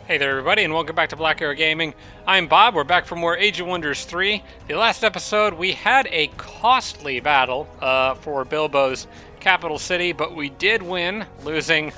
Hey there everybody, and welcome back to Black Arrow Gaming. I'm Bob, we're back for more Age of Wonders 3. The last episode, we had a costly battle for Bilbo's capital city, but we did win, losing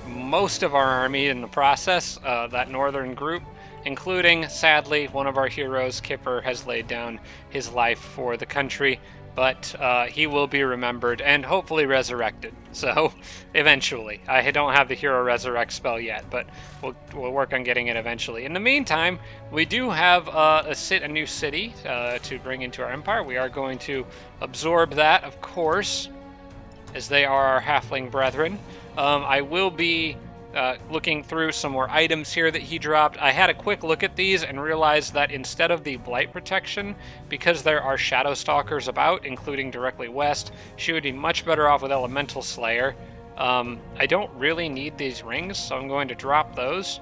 most of our army in the process, that northern group, including, sadly, one of our heroes, Kipper, has laid down his life for the country, but he will be remembered and hopefully resurrected. So, eventually. I don't have the Hero Resurrect spell yet, but we'll work on getting it eventually. In the meantime, we do have a new city to bring into our empire. We are going to absorb that, of course, as they are our halfling brethren. I will be looking through some more items here that he dropped. I had a quick look at these and realized that instead of the blight protection, because there are shadow stalkers about, including directly west, she would be much better off with elemental slayer. I don't really need these rings, so I'm going to drop those.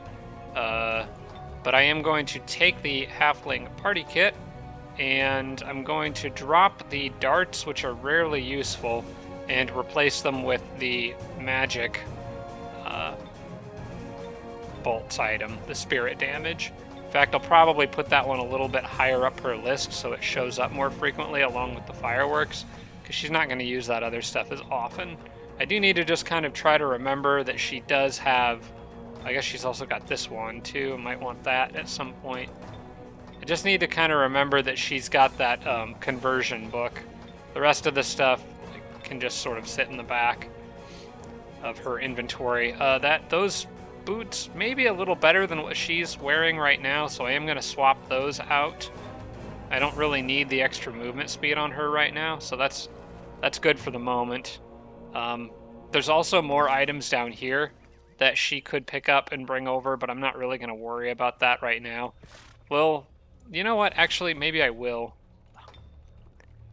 But I am going to take the halfling party kit, and I'm going to drop the darts, which are rarely useful, and replace them with the magic bolts item, the spirit damage. In fact, I'll probably put that one a little bit higher up her list so it shows up more frequently along with the fireworks, because she's not going to use that other stuff as often. I do need to just kind of try to remember that she does have, I guess she's also got this one too, I might want that at some point. I just need to kind of remember that she's got that conversion book. The rest of the stuff can just sort of sit in the back of her inventory. Those boots may be a little better than what she's wearing right now, so I am going to swap those out. I don't really need the extra movement speed on her right now, so that's good for the moment. There's also more items down here that she could pick up and bring over, but I'm not really going to worry about that right now. Well, you know what? Actually, maybe I will.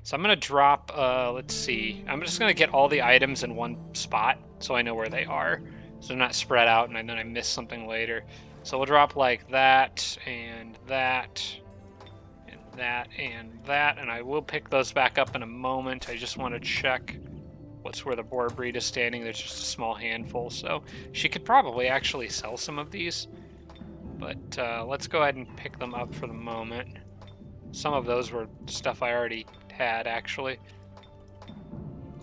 So I'm going to drop, let's see. I'm just going to get all the items in one spot so I know where they are. So they're not spread out and then I miss something later. So we'll drop like that, and that, and that, and that. And I will pick those back up in a moment. I just want to check what's where the boar breed is standing. There's just a small handful. So she could probably actually sell some of these. But let's go ahead and pick them up for the moment. Some of those were stuff I already had, actually.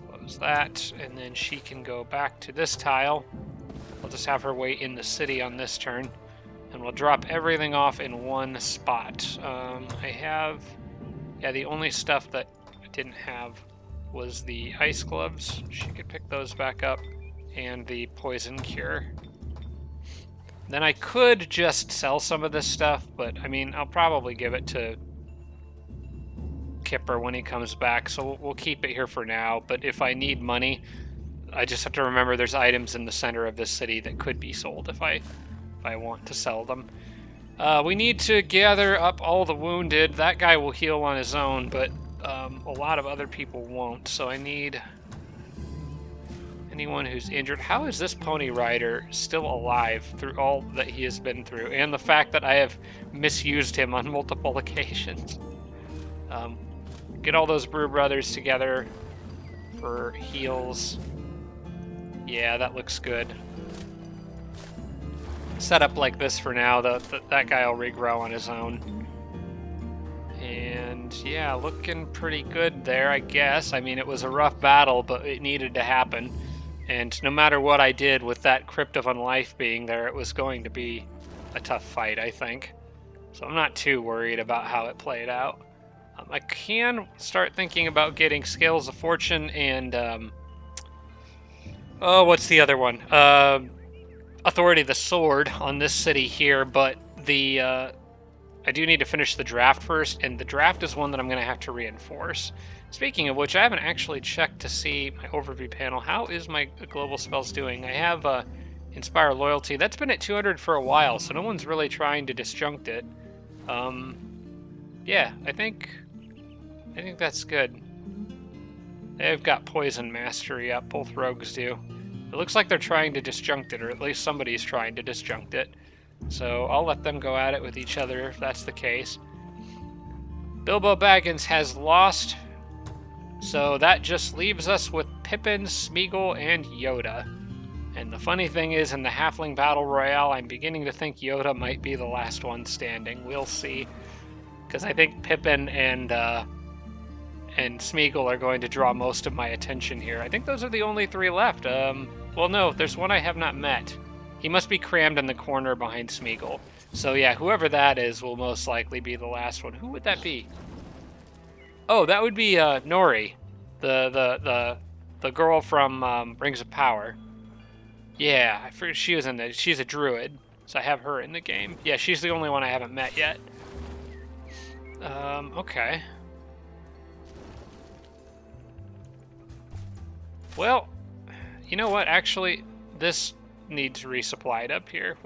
Close that, and then she can go back to this tile. I'll just have her wait in the city on this turn, and we'll drop everything off in one spot. I have... Yeah, the only stuff that I didn't have was the ice gloves. She could pick those back up, and the poison cure. Then I could just sell some of this stuff, but, I mean, I'll probably give it to Kipper when he comes back, so we'll keep it here for now. But if I need money, I just have to remember there's items in the center of this city that could be sold if I want to sell them. We need to gather up all the wounded. That guy will heal on his own, but a lot of other people won't, so I need anyone who's injured. How is this pony rider still alive through all that he has been through, and the fact that I have misused him on multiple occasions? Get all those Brew Brothers together for heals. Yeah, that looks good. Set up like this for now. That guy will regrow on his own. And yeah, looking pretty good there, I guess. I mean, it was a rough battle, but it needed to happen. And no matter what I did with that Crypt of Unlife being there, it was going to be a tough fight, I think. So I'm not too worried about how it played out. I can start thinking about getting Scales of Fortune and, oh, what's the other one? Authority of the Sword on this city here, but I do need to finish the draft first, and the draft is one that I'm going to have to reinforce. Speaking of which, I haven't actually checked to see my overview panel. How is my global spells doing? I have Inspire Loyalty. That's been at 200 for a while, so no one's really trying to disjunct it. Yeah, I think that's good. They've got Poison Mastery up, both rogues do. It looks like they're trying to disjunct it, or at least somebody's trying to disjunct it. So I'll let them go at it with each other if that's the case. Bilbo Baggins has lost, so that just leaves us with Pippin, Smeagol, and Yoda. And the funny thing is, in the Halfling Battle Royale, I'm beginning to think Yoda might be the last one standing. We'll see. Because I think Pippin and Smeagol are going to draw most of my attention here. I think those are the only 3 left. Well, no, there's one I have not met. He must be crammed in the corner behind Smeagol. So yeah, whoever that is will most likely be the last one. Who would that be? Oh, that would be Nori, the girl from Rings of Power. Yeah, I forget she was in the. She's a druid, so I have her in the game. Yeah, she's the only one I haven't met yet. Okay. Well, you know what? Actually, this needs resupplied up here.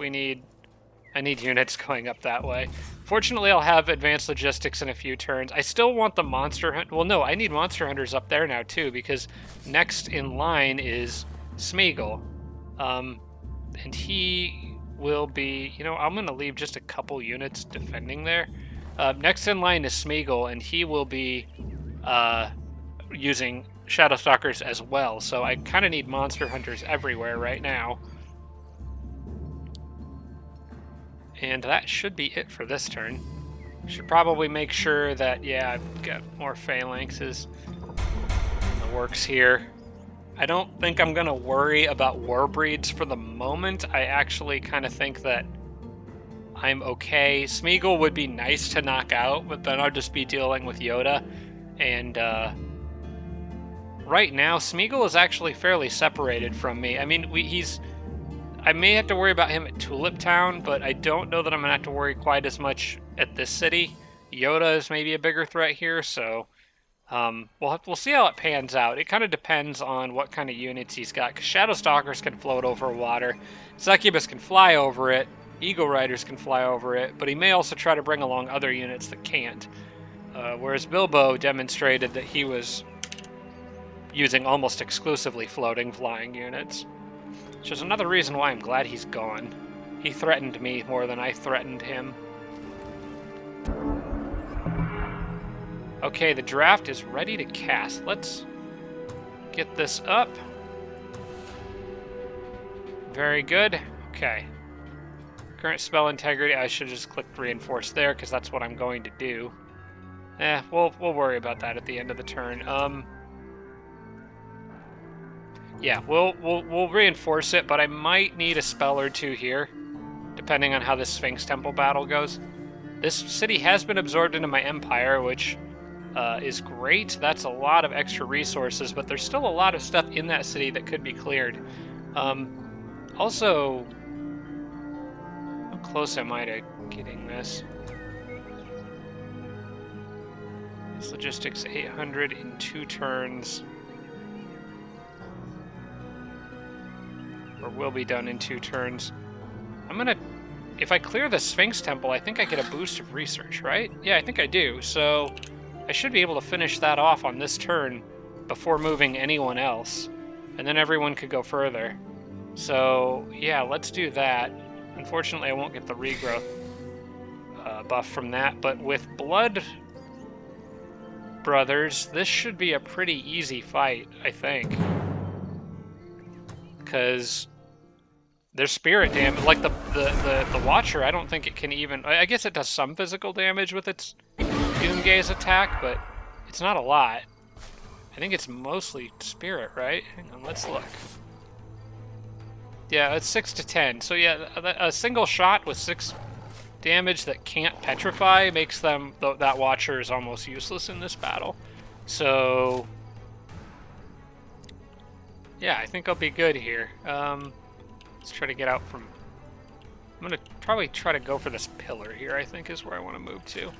I need units going up that way. Fortunately, I'll have advanced logistics in a few turns. I still want the monster hunt. Well, no, I need monster hunters up there now too, because next in line is Smeagol. And he will be, you know, I'm going to leave just a couple units defending there. Next in line is Smeagol, and he will be using Shadowstalkers as well. So I kind of need monster hunters everywhere right now. And that should be it for this turn. Should probably make sure that, yeah, I've got more phalanxes in the works here. I don't think I'm going to worry about war breeds for the moment. I actually kind of think that I'm okay. Smeagol would be nice to knock out, but then I'll just be dealing with Yoda. And right now, Smeagol is actually fairly separated from me. I mean, I may have to worry about him at Tulip Town, but I don't know that I'm going to have to worry quite as much at this city. Yoda is maybe a bigger threat here, so we'll see how it pans out. It kind of depends on what kind of units he's got, because Shadowstalkers can float over water, Succubus can fly over it, Eagle Riders can fly over it, but he may also try to bring along other units that can't. Whereas Bilbo demonstrated that he was using almost exclusively floating flying units. Which is another reason why I'm glad he's gone. He threatened me more than I threatened him. Okay, the draft is ready to cast. Let's get this up. Very good. Okay. Current spell integrity. I should have just clicked reinforce there, because that's what I'm going to do. We'll worry about that at the end of the turn. Yeah, we'll reinforce it, but I might need a spell or 2 here, depending on how this Sphinx Temple battle goes. This city has been absorbed into my empire, which is great. That's a lot of extra resources, but there's still a lot of stuff in that city that could be cleared. Also, how close am I to getting this? This logistics 800 in 2 turns. Or will be done in 2 turns. If I clear the Sphinx Temple, I think I get a boost of research, right? Yeah, I think I do. So I should be able to finish that off on this turn before moving anyone else. And then everyone could go further. So yeah, let's do that. Unfortunately, I won't get the regrowth buff from that, but with Blood Brothers, this should be a pretty easy fight, I think. Because there's spirit damage, like the Watcher, I don't think it can even, I guess it does some physical damage with its Doomgaze attack, but it's not a lot. I think it's mostly spirit, right? Hang on, let's look. Yeah, it's 6 to 10. So yeah, a single shot with 6 damage that can't petrify makes them, that Watcher is almost useless in this battle. So yeah, I think I'll be good here. Let's try to get out from... I'm going to probably try to go for this pillar here, I think is where I want to move to.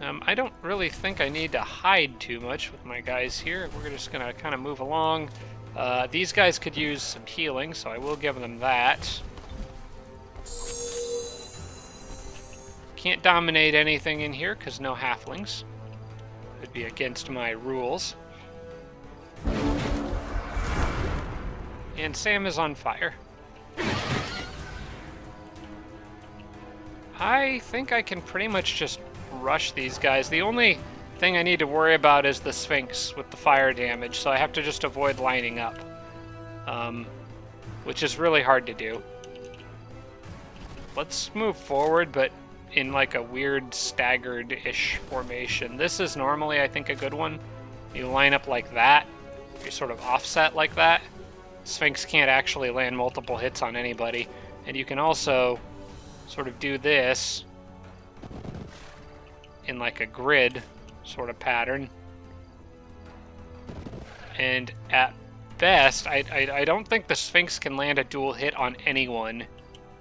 I don't really think I need to hide too much with my guys here. We're just going to kind of move along. These guys could use some healing, so I will give them that. Can't dominate anything in here, because no halflings. Would be against my rules. And Sam is on fire. I think I can pretty much just rush these guys. The only thing I need to worry about is the Sphinx with the fire damage, so I have to just avoid lining up, which is really hard to do. Let's move forward, but in like a weird staggered-ish formation. This is normally, I think, a good one. You line up like that. You sort of offset like that. Sphinx can't actually land multiple hits on anybody. And you can also sort of do this in like a grid sort of pattern. And at best, I don't think the Sphinx can land a dual hit on anyone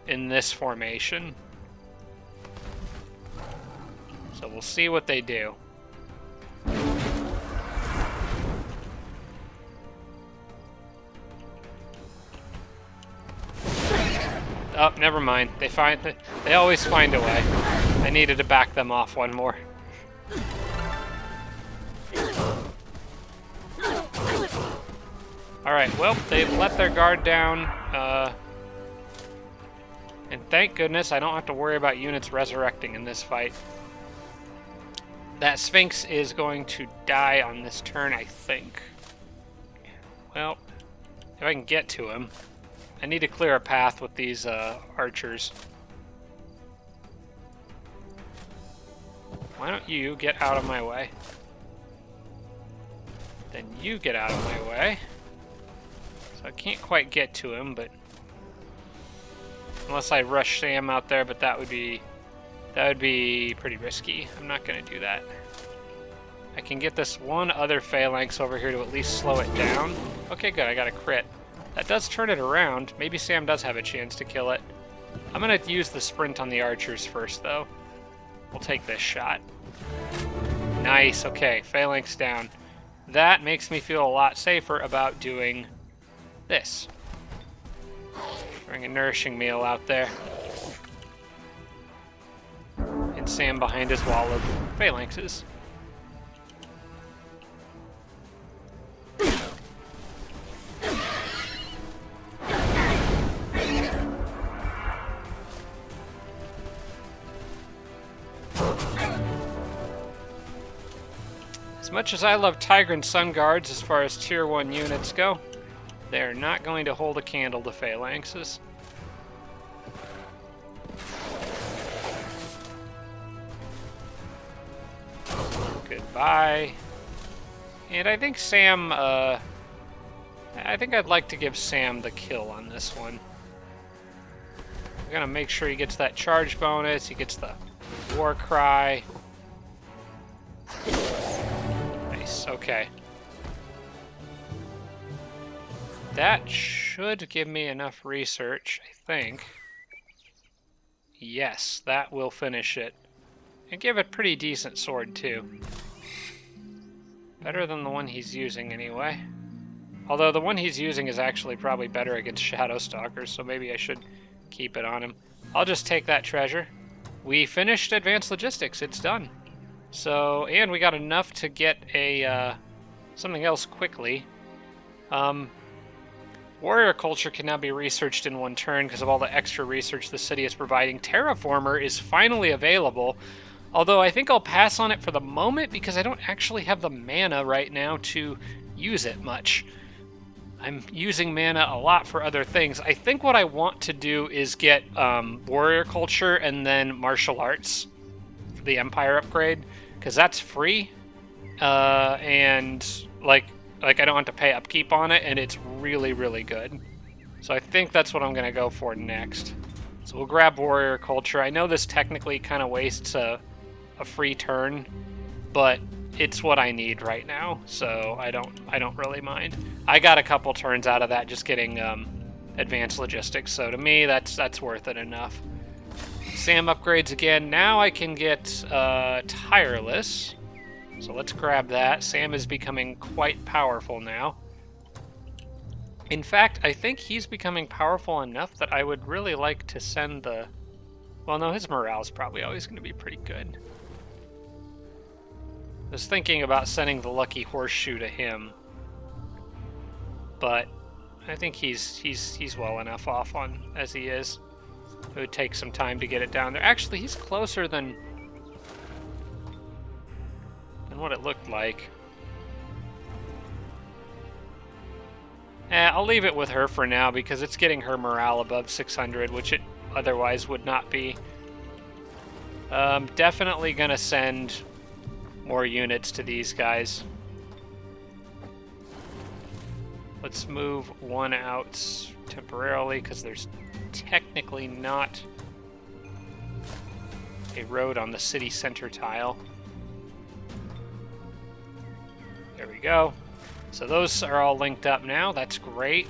in this formation. So we'll see what they do. Oh, never mind. They always find a way. I needed to back them off one more. Alright, well, they've let their guard down. And thank goodness I don't have to worry about units resurrecting in this fight. That Sphinx is going to die on this turn, I think. Well, if I can get to him. I need to clear a path with these archers. Why don't you get out of my way? Then you get out of my way. So I can't quite get to him, but unless I rush Sam out there, but that would be pretty risky. I'm not going to do that. I can get this one other phalanx over here to at least slow it down. Okay, good. I got a crit. That does turn it around. Maybe Sam does have a chance to kill it. I'm going to use the sprint on the archers first, though. We'll take this shot. Nice. Okay, phalanx down. That makes me feel a lot safer about doing this. Bring a nourishing meal out there. And Sam behind his wall of phalanxes. As much as I love Tigran Sun Guards as far as Tier 1 units go, they are not going to hold a candle to phalanxes. Goodbye. And I think Sam, I think I'd like to give Sam the kill on this one. I'm gonna make sure he gets that charge bonus, he gets the war cry. Nice, okay. That should give me enough research, I think. Yes, that will finish it. And give it a pretty decent sword, too. Better than the one he's using, anyway. Although the one he's using is actually probably better against Shadow Stalkers, so maybe I should keep it on him. I'll just take that treasure. We finished Advanced Logistics. It's done. So, and we got enough to get a something else quickly. Warrior culture can now be researched in one turn because of all the extra research the city is providing. Terraformer is finally available, although I think I'll pass on it for the moment because I don't actually have the mana right now to use it much. I'm using mana a lot for other things. I think what I want to do is get warrior culture and then martial arts for the Empire upgrade, because that's free, and like I don't have to pay upkeep on it, and it's really, really good. So I think that's what I'm going to go for next. So we'll grab warrior culture. I know this technically kind of wastes a free turn, but it's what I need right now, so I don't really mind. I got a couple turns out of that just getting advanced logistics, so to me that's worth it enough. Sam upgrades again. Now I can get tireless. So let's grab that. Sam is becoming quite powerful now. In fact, I think he's becoming powerful enough that I would really like to send the... Well, no, his morale's probably always going to be pretty good. I was thinking about sending the lucky horseshoe to him, but I think he's well enough off on as he is. It would take some time to get it down there. Actually, he's closer than than what it looked like. I'll leave it with her for now because it's getting her morale above 600, which it otherwise would not be. Definitely gonna send more units to these guys. Let's move one out temporarily because there's technically not a road on the city center tile. There we go. So those are all linked up now. That's great.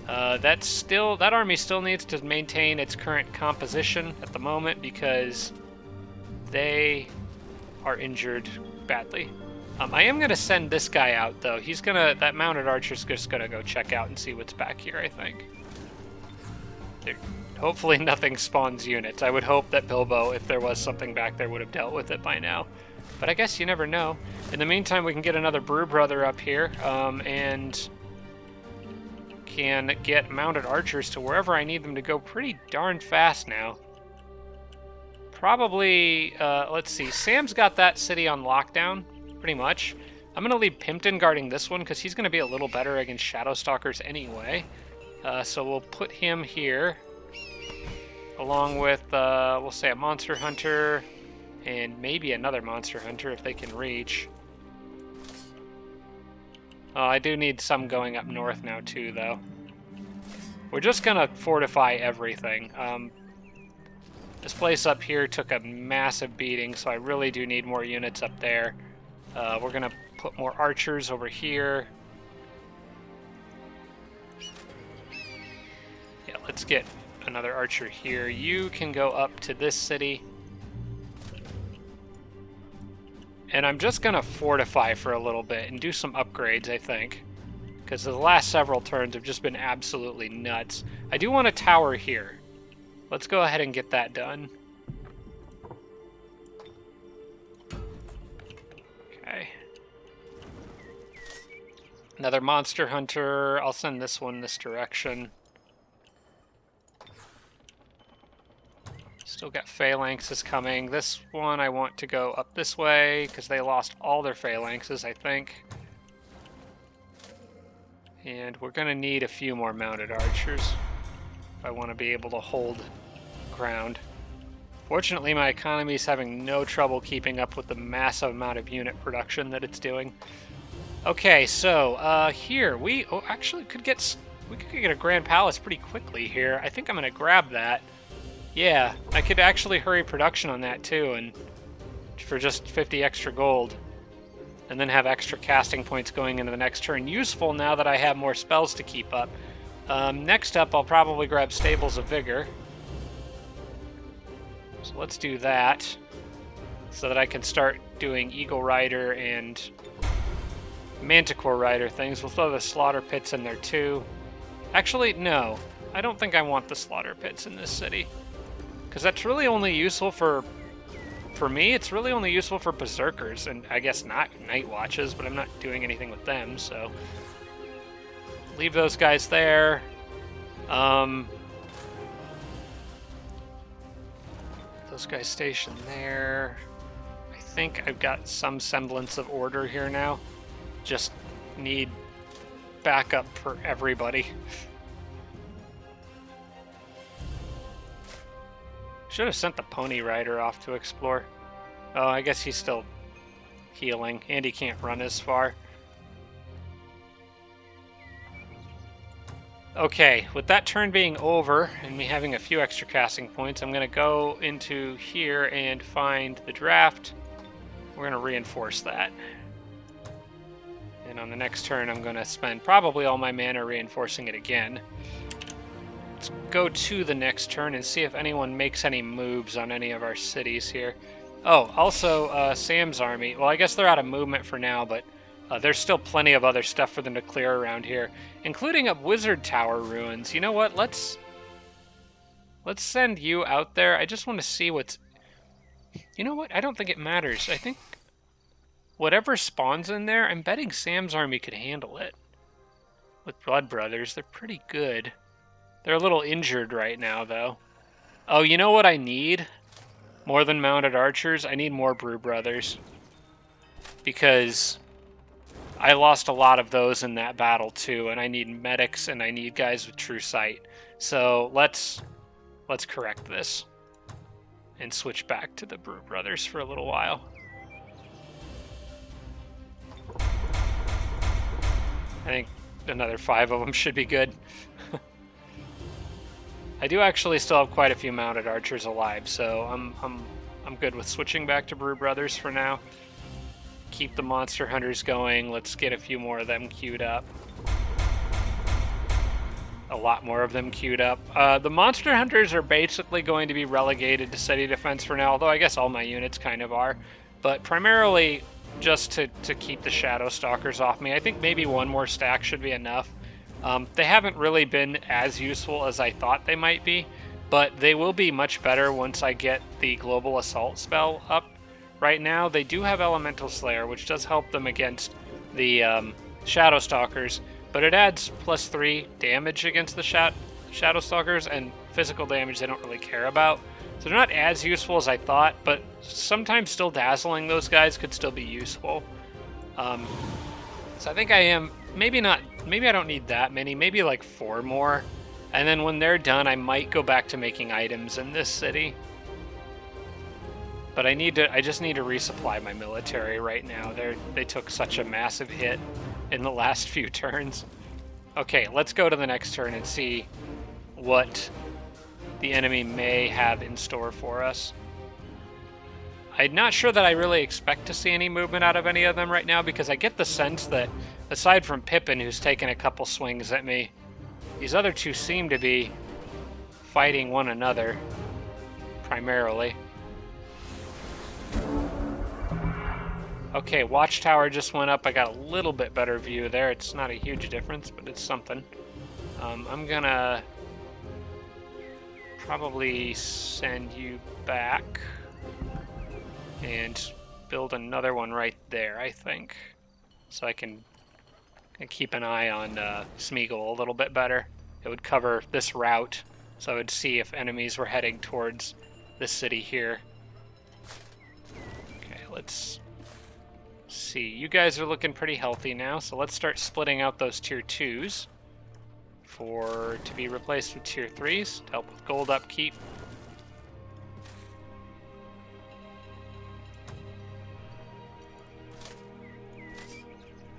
That army still needs to maintain its current composition at the moment because they are injured badly. I am gonna send this guy out though. That mounted archer's just gonna go check out and see what's back here, I think. Hopefully nothing spawns units. I would hope that Bilbo, if there was something back there, would have dealt with it by now. But I guess you never know. In the meantime, we can get another Brew Brother up here, and can get mounted archers to wherever I need them to go pretty darn fast now. Probably, let's see, Sam's got that city on lockdown, pretty much. I'm going to leave Pimpton guarding this one, because he's going to be a little better against Shadow Stalkers anyway. So we'll put him here, along with, we'll say a Monster Hunter, and maybe another Monster Hunter if they can reach. Oh, I do need some going up north now too, though. We're just gonna fortify everything. This place up here took a massive beating, so I really do need more units up there. We're gonna put more archers over here. Yeah, let's get another archer here. You can go up to this city. And I'm just going to fortify for a little bit and do some upgrades, I think. Because the last several turns have just been absolutely nuts. I do want a tower here. Let's go ahead and get that done. Okay. Another Monster Hunter. I'll send this one this direction. Still got phalanxes coming. This one I want to go up this way because they lost all their phalanxes, I think. And we're going to need a few more mounted archers if I want to be able to hold ground. Fortunately, my economy is having no trouble keeping up with the massive amount of unit production that it's doing. Okay, so here we actually could get a Grand Palace pretty quickly here. I think I'm going to grab that. Yeah, I could actually hurry production on that too, and for just 50 extra gold. And then have extra casting points going into the next turn. Useful now that I have more spells to keep up. Next up, I'll probably grab Stables of Vigor. So let's do that, so that I can start doing Eagle Rider and Manticore Rider things. We'll throw the Slaughter Pits in there too. Actually, no. I don't think I want the Slaughter Pits in this city. Because that's really only useful for me, it's really only useful for Berserkers, and I guess not Night Watches, but I'm not doing anything with them, so... Leave those guys there. Those guys stationed there. I think I've got some semblance of order here now. Just need backup for everybody. Should have sent the Pony Rider off to explore. Oh, I guess he's still healing, and he can't run as far. Okay, with that turn being over, and me having a few extra casting points, I'm going to go into here and find the draft. We're going to reinforce that. And on the next turn, I'm going to spend probably all my mana reinforcing it again. Let's go to the next turn and see if anyone makes any moves on any of our cities here. Oh, also, Sam's army. Well, I guess they're out of movement for now, but there's still plenty of other stuff for them to clear around here, including a Wizard Tower ruins. You know what? Let's send you out there. I just want to see what's... You know what? I don't think it matters. I think whatever spawns in there, I'm betting Sam's army could handle it. With Blood Brothers, they're pretty good. They're a little injured right now, though. Oh, you know what I need? More than mounted archers? I need more Brew Brothers. because I lost a lot of those in that battle too, and I need medics and I need guys with true sight. So let's correct this and switch back to the Brew Brothers for a little while. I think another 5 of them should be good. I do actually still have quite a few mounted archers alive, so I'm good with switching back to Brew Brothers for now. Keep the monster hunters going. Let's get a few more of them queued up. A lot more of them queued up. The monster hunters are basically going to be relegated to steady defense for now, although I guess all my units kind of are. But primarily just to keep the shadow stalkers off me. I think maybe one more stack should be enough. They haven't really been as useful as I thought they might be, but they will be much better once I get the global assault spell up. Right now, they do have Elemental Slayer, which does help them against the Shadow Stalkers, but it adds +3 damage against the Shadow Stalkers, and physical damage they don't really care about. So they're not as useful as I thought, but sometimes still dazzling those guys could still be useful. So I think I am, maybe I don't need that many, maybe like 4 more. And then when they're done, I might go back to making items in this city. But I just need to resupply my military right now. They took such a massive hit in the last few turns. Okay, let's go to the next turn and see what the enemy may have in store for us. I'm not sure that I really expect to see any movement out of any of them right now, because I get the sense that, aside from Pippin, who's taken a couple swings at me, these other two seem to be fighting one another, primarily. Okay, Watchtower just went up. I got a little bit better view there. It's not a huge difference, but it's something. I'm gonna probably send you back and build another one right there, I think, so I can keep an eye on Smeagol a little bit better. It would cover this route, so I would see if enemies were heading towards this city here. Okay, let's see. You guys are looking pretty healthy now, so let's start splitting out those tier 2s to be replaced with tier 3s to help with gold upkeep.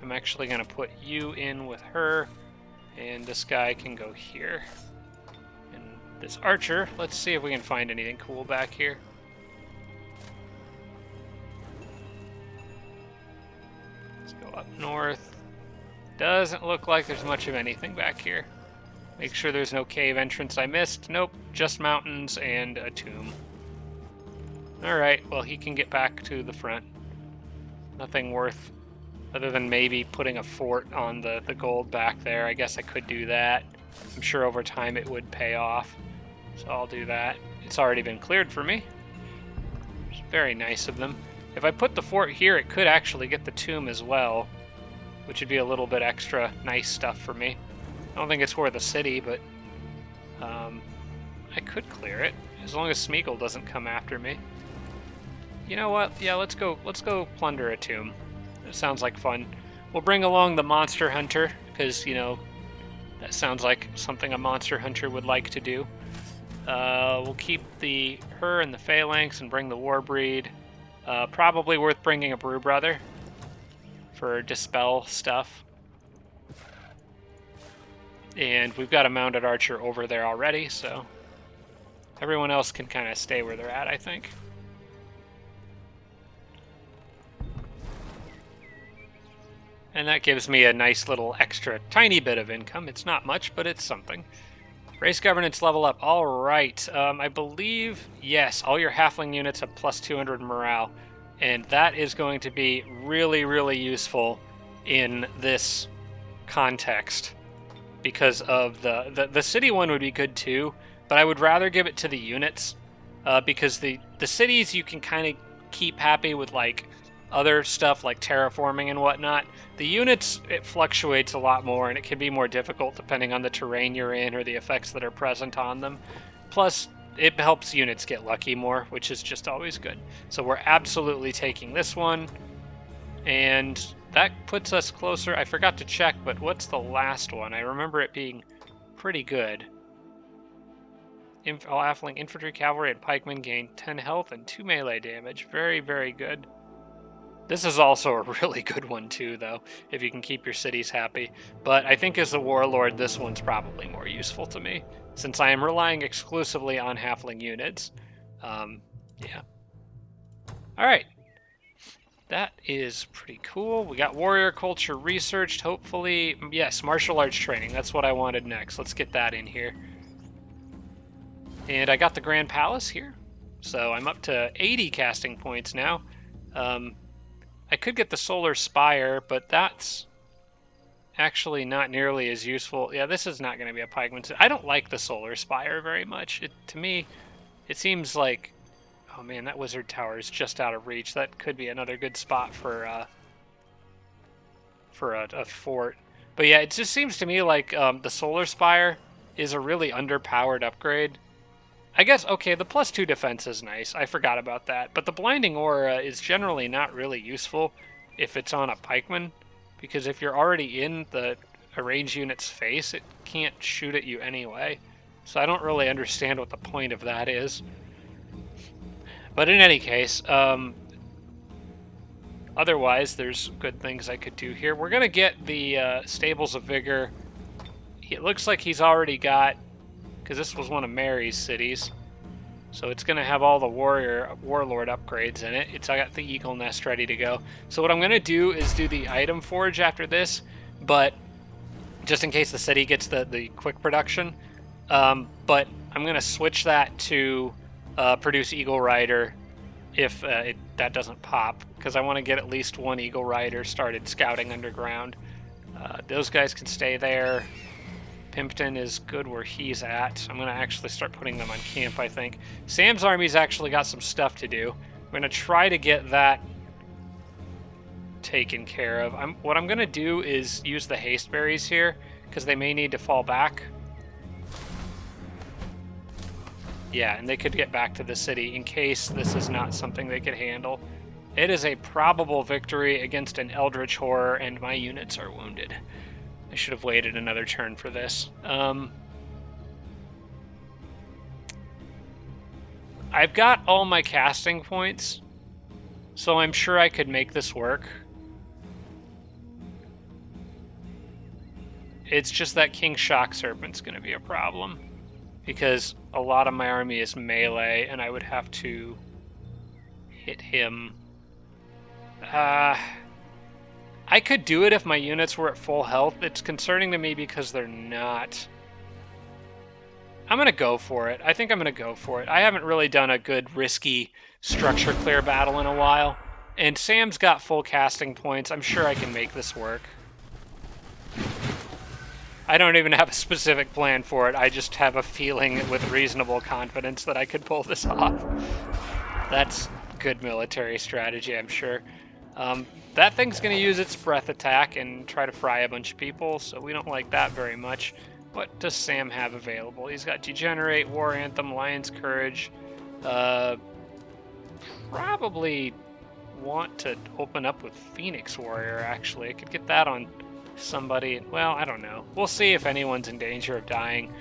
I'm actually going to put you in with her, and this guy can go here. And this archer, let's see if we can find anything cool back here. Let's go up north. Doesn't look like there's much of anything back here. Make sure there's no cave entrance I missed. Nope, just mountains and a tomb. Alright, well, he can get back to the front. Nothing worth, other than maybe putting a fort on the gold back there. I guess I could do that. I'm sure over time it would pay off. So I'll do that. It's already been cleared for me. It's very nice of them. If I put the fort here, it could actually get the tomb as well, which would be a little bit extra nice stuff for me. I don't think it's for the city, but I could clear it as long as Smeagol doesn't come after me. You know what? Yeah, let's go plunder a tomb. It sounds like fun. We'll bring along the monster hunter, because, you know, that sounds like something a monster hunter would like to do. We'll keep her and the phalanx and bring the warbreed. Probably worth bringing a brew brother for dispel stuff. And we've got a mounted archer over there already, so everyone else can kind of stay where they're at, I think. And that gives me a nice little extra tiny bit of income. It's not much, but it's something. Race governance level up. All right. I believe, yes, all your halfling units have plus 200 morale. And that is going to be really, really useful in this context. Because of the city one would be good too, but I would rather give it to the units. Because the cities you can kind of keep happy with, like, other stuff like terraforming and whatnot. The units, it fluctuates a lot more, and it can be more difficult depending on the terrain you're in or the effects that are present on them. Plus, it helps units get lucky more, which is just always good. So we're absolutely taking this one. And that puts us closer. I forgot to check, but what's the last one? I remember it being pretty good. All halfling infantry, cavalry, and pikemen gain 10 health and 2 melee damage. Very, very good. This is also a really good one too, though, if you can keep your cities happy. But I think as a warlord, this one's probably more useful to me, since I am relying exclusively on halfling units. Yeah. All right. That is pretty cool. We got warrior culture researched, hopefully. Yes, martial arts training. That's what I wanted next. Let's get that in here. And I got the Grand Palace here. So I'm up to 80 casting points now. I could get the Solar Spire, but that's actually not nearly as useful. Yeah, this is not going to be a pikeman. I don't like the Solar Spire very much. To me, it seems like... Oh man, that wizard tower is just out of reach. That could be another good spot for a fort. But yeah, it just seems to me like the Solar Spire is a really underpowered upgrade. I guess, okay, the +2 defense is nice. I forgot about that. But the Blinding Aura is generally not really useful if it's on a pikeman, because if you're already in the ranged unit's face, it can't shoot at you anyway. So I don't really understand what the point of that is. But in any case, otherwise, there's good things I could do here. We're going to get the Stables of Vigor. It looks like he's already got, because this was one of Mary's cities, so it's going to have all the warlord upgrades in it. I got the Eagle Nest ready to go. So what I'm going to do is do the item forge after this, but just in case the city gets the quick production. But I'm going to switch that to... produce Eagle Rider if that doesn't pop, because I want to get at least one Eagle Rider started scouting underground. Those guys can stay there. Pimpton is good where he's at. I'm going to actually start putting them on camp, I think. Sam's army's actually got some stuff to do. I'm going to try to get that taken care of. What I'm going to do is use the haste berries here, because they may need to fall back. Yeah, and they could get back to the city in case this is not something they could handle. It is a probable victory against an Eldritch Horror, and my units are wounded. I should have waited another turn for this. I've got all my casting points, so I'm sure I could make this work. It's just that King Shock Serpent's going to be a problem, because a lot of my army is melee, and I would have to hit him. I could do it if my units were at full health. It's concerning to me because they're not. I'm going to go for it. I think I'm going to go for it. I haven't really done a good, risky structure clear battle in a while. And Sam's got full casting points. I'm sure I can make this work. I don't even have a specific plan for it. I just have a feeling with reasonable confidence that I could pull this off. That's good military strategy, I'm sure. That thing's going to use its breath attack and try to fry a bunch of people, so we don't like that very much. What does Sam have available? He's got Degenerate, War Anthem, Lion's Courage. Probably want to open up with Phoenix Warrior, actually. I could get that on somebody. Well, I don't know. We'll see if anyone's in danger of dying.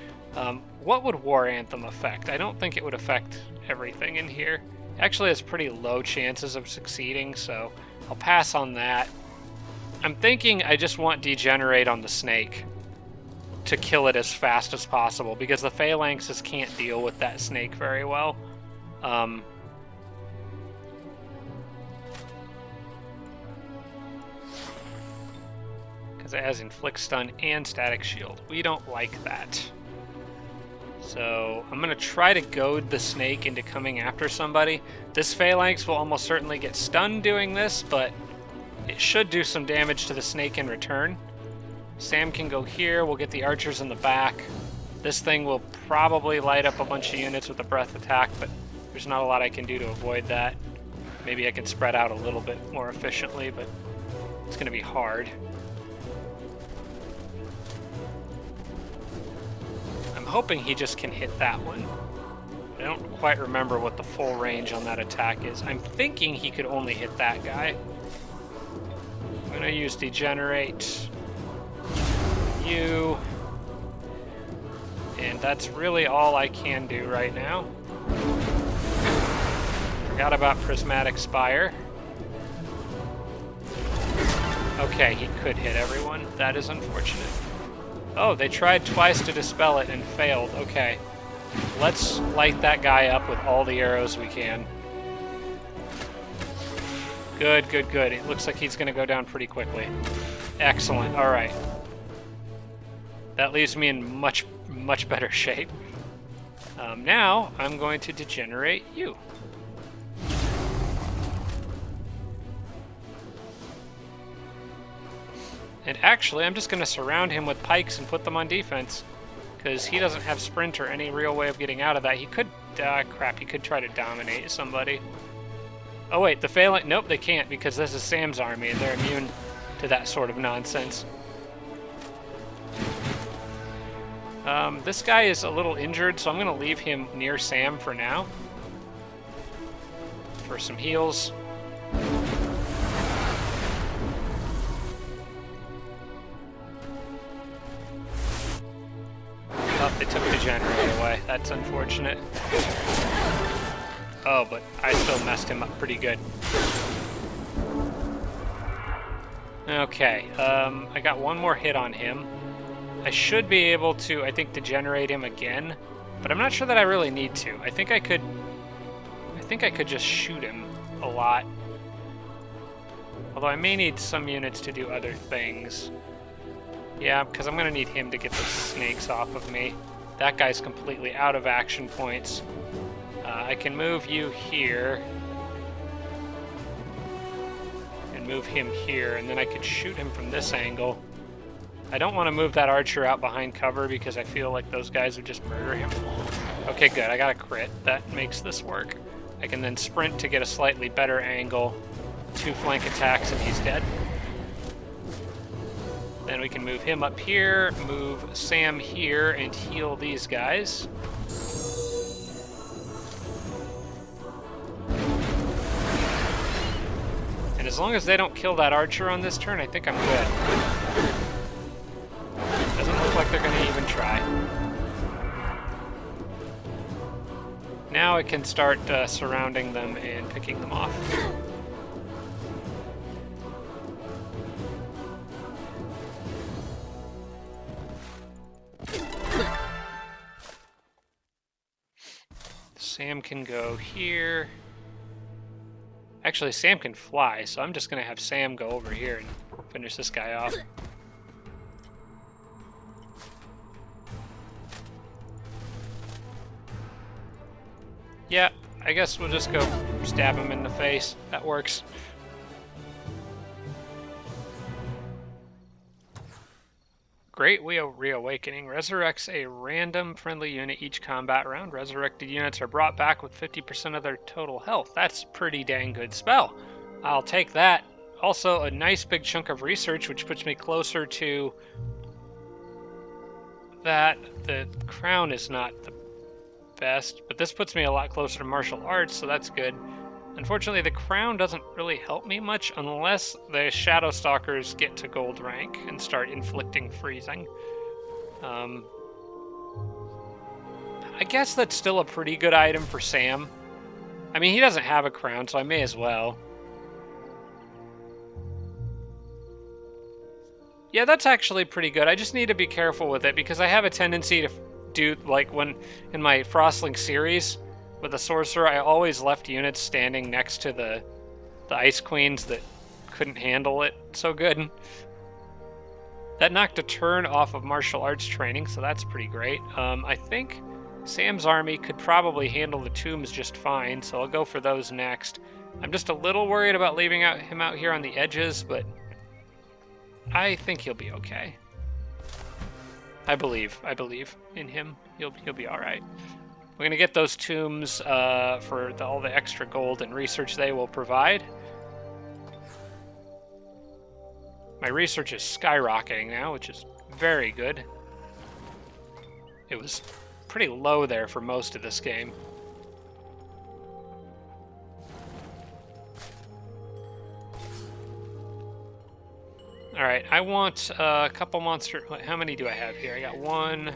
What would War Anthem affect? I don't think it would affect everything in here. It actually has pretty low chances of succeeding, so I'll pass on that. I'm thinking I just want Degenerate on the snake to kill it as fast as possible, because the phalanxes can't deal with that snake very well. Because it has Inflict Stun and Static Shield. We don't like that. So I'm going to try to goad the snake into coming after somebody. This phalanx will almost certainly get stunned doing this, but it should do some damage to the snake in return. Sam can go here. We'll get the archers in the back. This thing will probably light up a bunch of units with a breath attack, but there's not a lot I can do to avoid that. Maybe I can spread out a little bit more efficiently, but it's going to be hard. I'm hoping he just can hit that one. I don't quite remember what the full range on that attack is. I'm thinking he could only hit that guy. gonna use Degenerate you. And that's really all I can do right now. Forgot about Prismatic Spire. Okay, he could hit everyone. That is unfortunate. Oh, they tried twice to dispel it and failed. Okay. Let's light that guy up with all the arrows we can. Good, good, good. It looks like he's going to go down pretty quickly. Excellent. All right. That leaves me in much, much better shape. Now, I'm going to degenerate you. And actually, I'm just going to surround him with pikes and put them on defense. Because he doesn't have sprint or any real way of getting out of that. He could... crap, he could try to dominate somebody. Oh wait, the phalanx... Nope, they can't, because this is Sam's army, and they're immune to that sort of nonsense. This guy is a little injured, so I'm going to leave him near Sam for now. For some heals. Oh, they took Degenerate away. That's unfortunate. Oh, but I still messed him up pretty good. Okay, I got one more hit on him. I should be able to, I think, degenerate him again, but I'm not sure that I really need to. I think I could just shoot him a lot. Although I may need some units to do other things. Yeah, because I'm going to need him to get the snakes off of me. That guy's completely out of action points. I can move you here. And move him here, and then I could shoot him from this angle. I don't want to move that archer out behind cover because I feel like those guys would just murder him. Okay, good. I got a crit. That makes this work. I can then sprint to get a slightly better angle. 2 flank attacks and he's dead. Then we can move him up here, move Sam here, and heal these guys. And as long as they don't kill that archer on this turn, I think I'm good. Doesn't look like they're going to even try. Now I can start surrounding them and picking them off. Sam can go here. Actually, Sam can fly, so I'm just going to have Sam go over here and finish this guy off. Yeah, I guess we'll just go stab him in the face. That works. Great Reawakening resurrects a random friendly unit each combat round. Resurrected units are brought back with 50% of their total health. That's a pretty dang good spell. I'll take that. Also, a nice big chunk of research, which puts me closer to that. The crown is not the best, but this puts me a lot closer to martial arts, so that's good. Unfortunately, the crown doesn't really help me much unless the Shadow Stalkers get to gold rank and start inflicting freezing. I guess that's still a pretty good item for Sam. I mean, he doesn't have a crown, so I may as well. Yeah, that's actually pretty good. I just need to be careful with it because I have a tendency to do, like, when in my Frostling series with the sorcerer, I always left units standing next to the Ice Queens that couldn't handle it so good. That knocked a turn off of martial arts training, so that's pretty great. I think Sam's army could probably handle the tombs just fine, so I'll go for those next. I'm just a little worried about leaving him out here on the edges, but I think he'll be okay. I believe in him. He'll be all right. We're gonna get those tombs for all the extra gold and research they will provide. My research is skyrocketing now, which is very good. It was pretty low there for most of this game. All right, I want a couple monster. How many do I have here? I got one.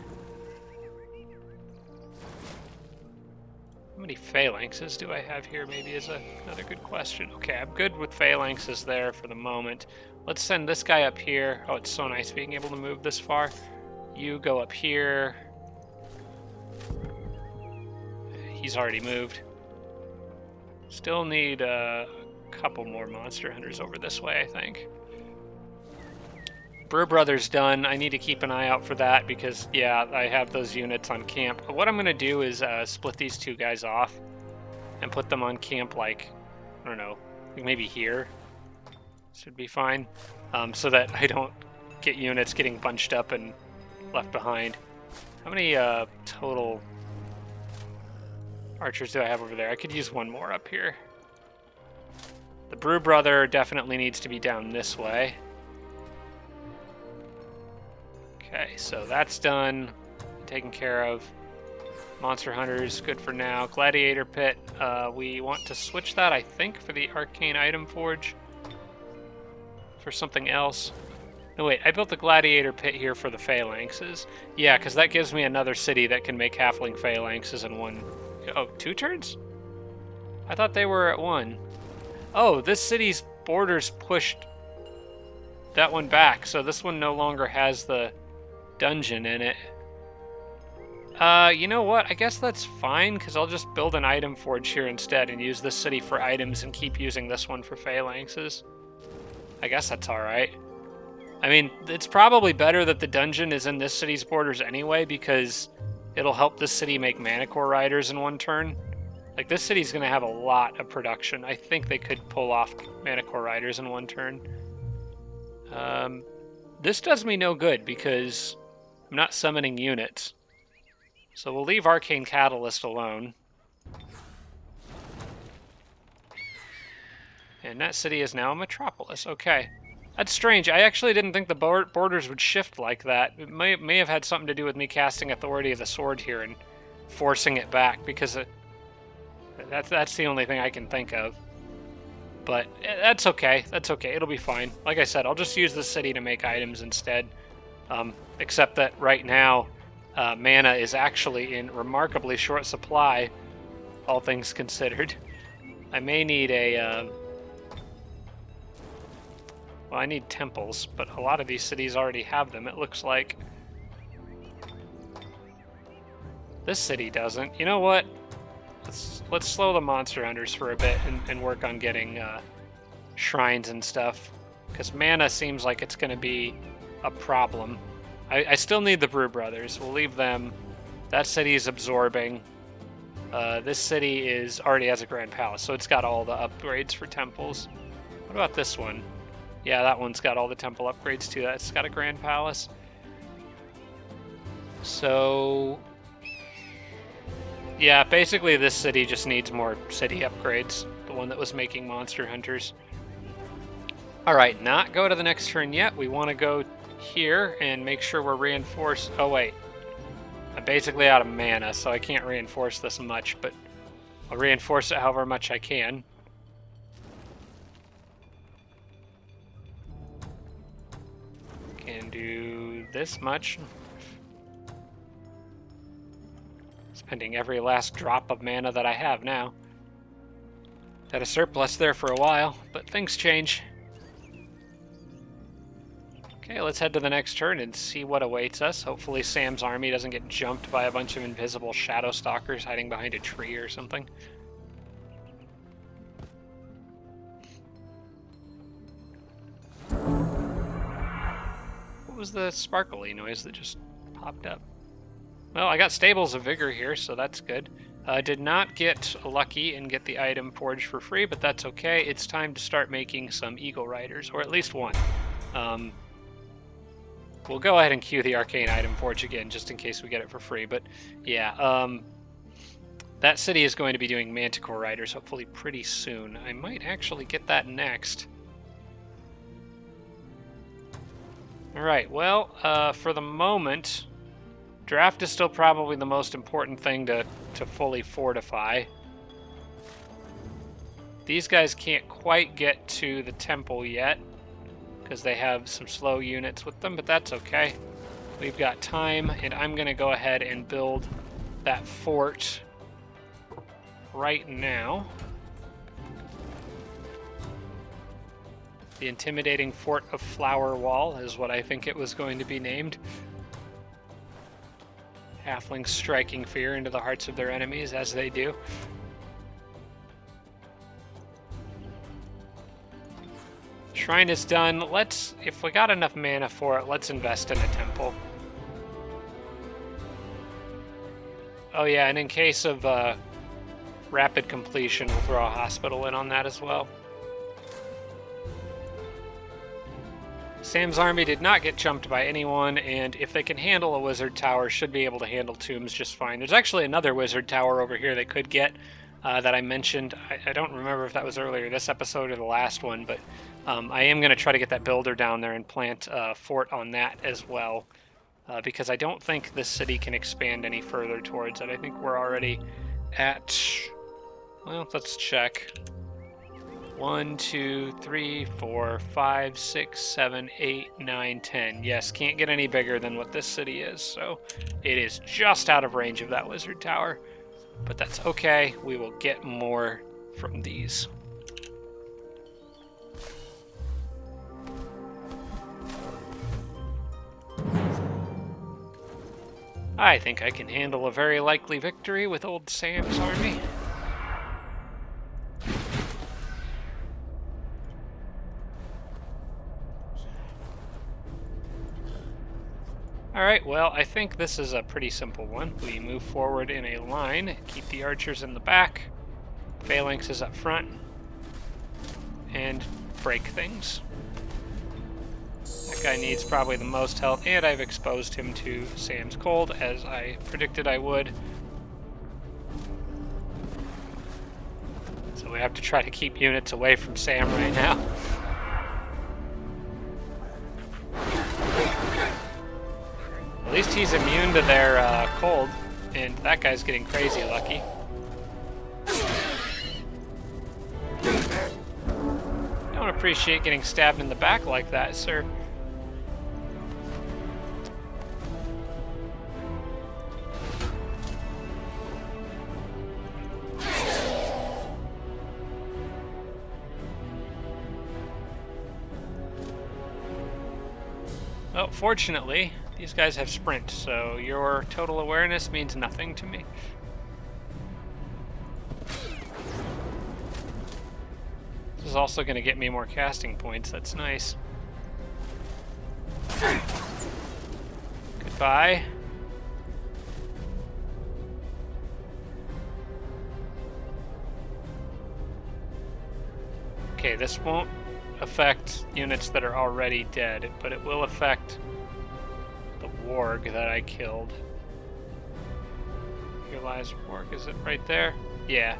How many phalanxes do I have here? Maybe is another good question. Okay, I'm good with phalanxes there for the moment. Let's send this guy up here. Oh, it's so nice being able to move this far. You go up here. He's already moved. Still need a couple more monster hunters over this way, I think. Brew Brothers done. I need to keep an eye out for that because, yeah, I have those units on camp. But what I'm going to do is split these two guys off and put them on camp, like, I don't know, maybe here. Should be fine. So that I don't get units getting bunched up and left behind. How many total archers do I have over there? I could use one more up here. The Brew Brother definitely needs to be down this way. Okay, so that's done, taken care of. Monster Hunters, good for now. Gladiator Pit, we want to switch that, I think, for the Arcane Item Forge. For something else. No, wait, I built the Gladiator Pit here for the Phalanxes. Yeah, because that gives me another city that can make Halfling Phalanxes in one... Oh, 2 turns? I thought they were at 1. Oh, this city's borders pushed that one back, so this one no longer has the dungeon in it. You know what? I guess that's fine, because I'll just build an item forge here instead and use this city for items and keep using this one for phalanxes. I guess that's alright. I mean, it's probably better that the dungeon is in this city's borders anyway, because it'll help this city make Manicore Riders in one turn. Like, this city's going to have a lot of production. I think they could pull off Manicore Riders in one turn. This does me no good, because I'm not summoning units. So we'll leave Arcane Catalyst alone. And that city is now a metropolis. Okay. That's strange. I actually didn't think the borders would shift like that. It may have had something to do with me casting Authority of the Sword here and forcing it back, because that's the only thing I can think of. But that's okay. That's okay. It'll be fine. Like I said, I'll just use this city to make items instead. Except that right now, mana is actually in remarkably short supply, all things considered. I may need a... well, I need temples, but a lot of these cities already have them, it looks like. This city doesn't. You know what? Let's slow the monster hunters for a bit and work on getting shrines and stuff, because mana seems like it's going to be a problem. I still need the Brew Brothers. We'll leave them. That city is absorbing. This city already has a Grand Palace, so it's got all the upgrades for temples. What about this one? Yeah, that one's got all the temple upgrades too. That's got a Grand Palace. So... yeah, basically this city just needs more city upgrades. The one that was making Monster Hunters. Alright, not go to the next turn yet. We want to go here and make sure we're reinforced. Oh wait, I'm basically out of mana, so I can't reinforce this much, but I'll reinforce it however much I can. Can do this much. Spending every last drop of mana that I have now. Had a surplus there for a while, but things change. Okay, let's head to the next turn and see what awaits us. Hopefully Sam's army doesn't get jumped by a bunch of invisible shadow stalkers hiding behind a tree or something. What was the sparkly noise that just popped up? Well, I got Stables of Vigor here, so that's good. Did not get lucky and get the item forged for free, but that's okay. It's time to start making some Eagle Riders, or at least one. We'll go ahead and queue the Arcane Item Forge again, just in case we get it for free. But yeah, that city is going to be doing Manticore Riders hopefully pretty soon. I might actually get that next. Alright, well, for the moment, draft is still probably the most important thing to fully fortify. These guys can't quite get to the temple yet, because they have some slow units with them, but that's okay. We've got time, and I'm going to go ahead and build that fort right now. The Intimidating Fort of Flower Wall is what I think it was going to be named. Halflings striking fear into the hearts of their enemies, as they do. Shrine is done. If we got enough mana for it, let's invest in a temple. Oh yeah, and in case of rapid completion, we'll throw a hospital in on that as well. Sam's army did not get jumped by anyone, and if they can handle a wizard tower, should be able to handle tombs just fine. There's actually another wizard tower over here they could get that I mentioned. I don't remember if that was earlier this episode or the last one, but I am going to try to get that builder down there and plant a fort on that as well, because I don't think this city can expand any further towards it. I think we're already at... Well, let's check. 1, 2, 3, 4, 5, 6, 7, 8, 9, 10. Yes, can't get any bigger than what this city is, so it is just out of range of that wizard tower. But that's okay, we will get more from these. I think I can handle a very likely victory with old Sam's army. Alright, well, I think this is a pretty simple one. We move forward in a line, keep the archers in the back, phalanx is up front, and break things. That guy needs probably the most health, and I've exposed him to Sam's cold, as I predicted I would. So we have to try to keep units away from Sam right now. At least he's immune to their cold, and that guy's getting crazy lucky. Don't appreciate getting stabbed in the back like that, sir. Oh, fortunately, these guys have sprint, so your total awareness means nothing to me. This is also going to get me more casting points, that's nice. Goodbye. Okay, this won't affect units that are already dead, but it will affect the warg that I killed. Here lies warg, is it right there? Yeah.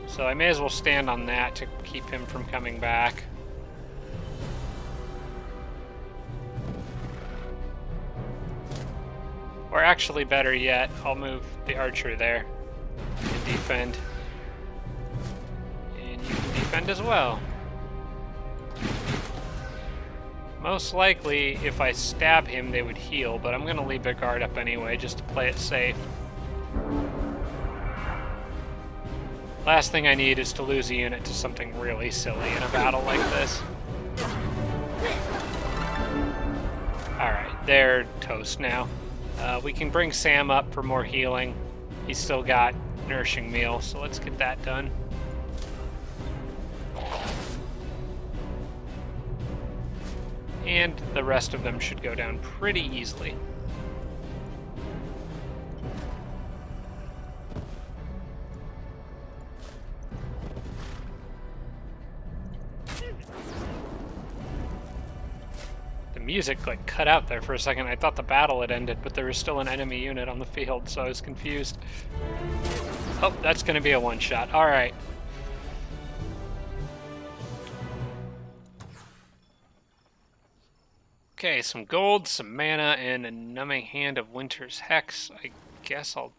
So I may as well stand on that to keep him from coming back. Or actually, better yet, I'll move the archer there and defend. And you can defend as well. Most likely, if I stab him, they would heal, but I'm going to leave their guard up anyway, just to play it safe. Last thing I need is to lose a unit to something really silly in a battle like this. Alright, they're toast now. We can bring Sam up for more healing. He's still got nourishing meal, so let's get that done. And the rest of them should go down pretty easily. The music like cut out there for a second. I thought the battle had ended, but there was still an enemy unit on the field, so I was confused. Oh, that's going to be a one-shot. All right. Okay, some gold, some mana, and a numbing hand of Winter's Hex. I guess I'll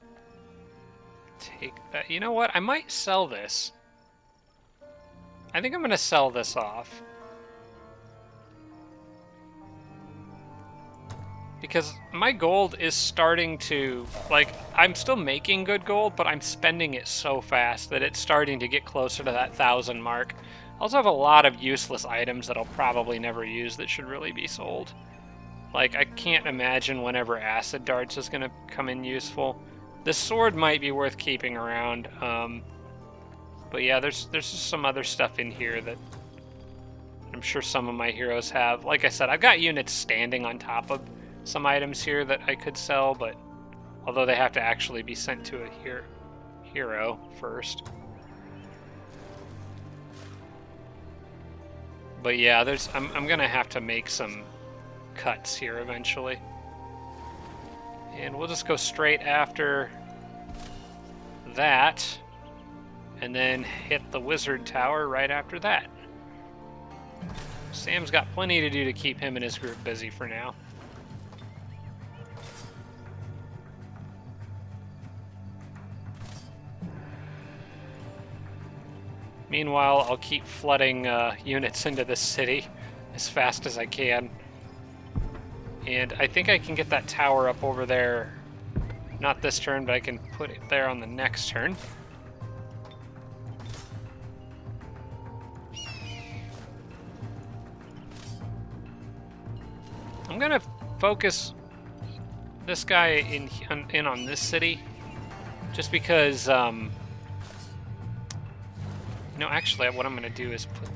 take that. You know what? I might sell this. I think I'm going to sell this off. Because my gold is starting to, like, I'm still making good gold, but I'm spending it so fast that it's starting to get closer to that 1,000 mark. I also have a lot of useless items that I'll probably never use that should really be sold. Like, I can't imagine whenever acid darts is going to come in useful. This sword might be worth keeping around. But yeah, there's just some other stuff in here that I'm sure some of my heroes have. Like I said, I've got units standing on top of some items here that I could sell, but although they have to actually be sent to a hero first. But yeah, I'm gonna have to make some cuts here eventually. And we'll just go straight after that, and then hit the wizard tower right after that. Sam's got plenty to do to keep him and his group busy for now. Meanwhile, I'll keep flooding units into this city as fast as I can. And I think I can get that tower up over there. Not this turn, but I can put it there on the next turn. I'm gonna focus this guy in on this city, just because, no, actually, what I'm gonna do is put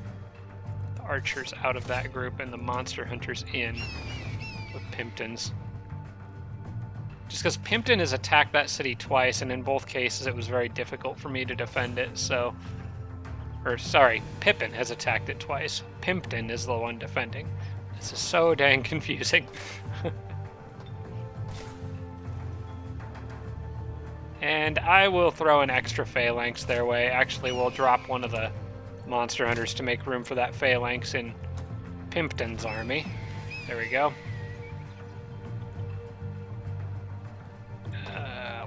the archers out of that group and the monster hunters in with Pimptons. Just because Pimpton has attacked that city twice, and in both cases it was very difficult for me to defend it, so... Or, sorry, Pippin has attacked it twice. Pimpton is the one defending. This is so dang confusing. And I will throw an extra phalanx their way. Actually, we'll drop one of the monster hunters to make room for that phalanx in Pimpton's army. There we go.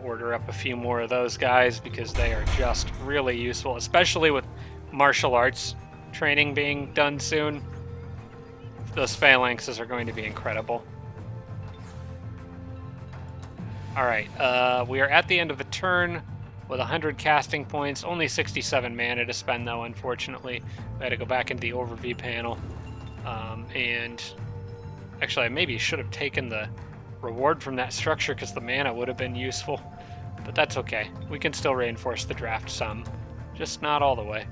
Order up a few more of those guys because they are just really useful, especially with martial arts training being done soon. Those phalanxes are going to be incredible. Alright, we are at the end of the turn with 100 casting points. Only 67 mana to spend, though, unfortunately. I had to go back into the overview panel. And actually, I maybe should have taken the reward from that structure because the mana would have been useful. But that's okay. We can still reinforce the draft some, just not all the way.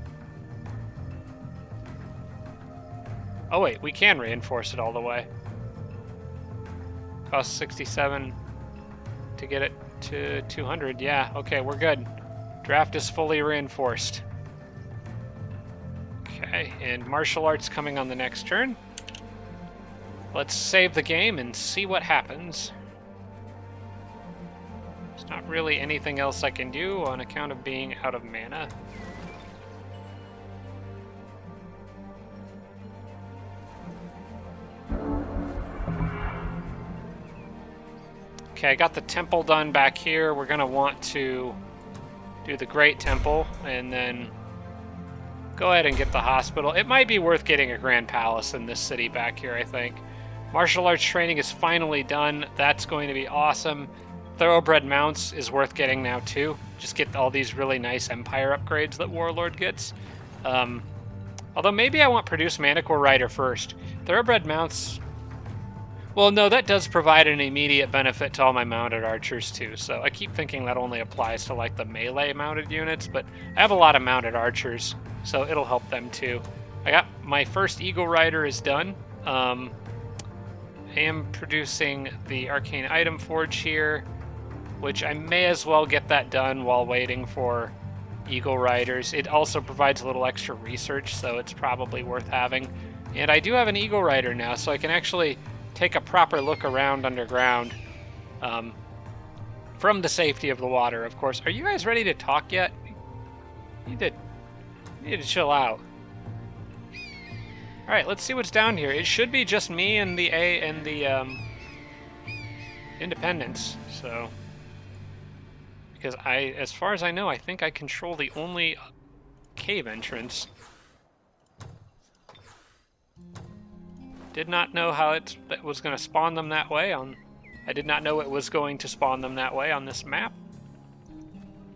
Oh wait, we can reinforce it all the way. Costs 67 to get it to 200. Yeah, okay, we're good. Draft is fully reinforced. Okay, and martial arts coming on the next turn. Let's save the game and see what happens. There's not really anything else I can do on account of being out of mana. Okay, I got the temple done back here. We're gonna want to do the Great Temple and then go ahead and get the hospital. It might be worth getting a Grand Palace in this city back here, I think. Martial arts training is finally done. That's going to be awesome. Thoroughbred mounts is worth getting now too. Just get all these really nice Empire upgrades that Warlord gets. Although maybe I want Produce Manticore Rider first. Thoroughbred mounts... Well, no, that does provide an immediate benefit to all my mounted archers too. So I keep thinking that only applies to like the melee mounted units, but I have a lot of mounted archers, so it'll help them too. I got my first Eagle Rider is done. I am producing the Arcane Item Forge here, which I may as well get that done while waiting for Eagle Riders. It also provides a little extra research, so it's probably worth having. And I do have an Eagle Rider now, so I can actually take a proper look around underground from the safety of the water, of course. Are you guys ready to talk yet? You need to chill out. All right, let's see what's down here. It should be just me and the Independents. So, because as far as I know, I think I control the only cave entrance. Did not know how it was going to spawn them that way on I did not know it was going to spawn them that way on this map,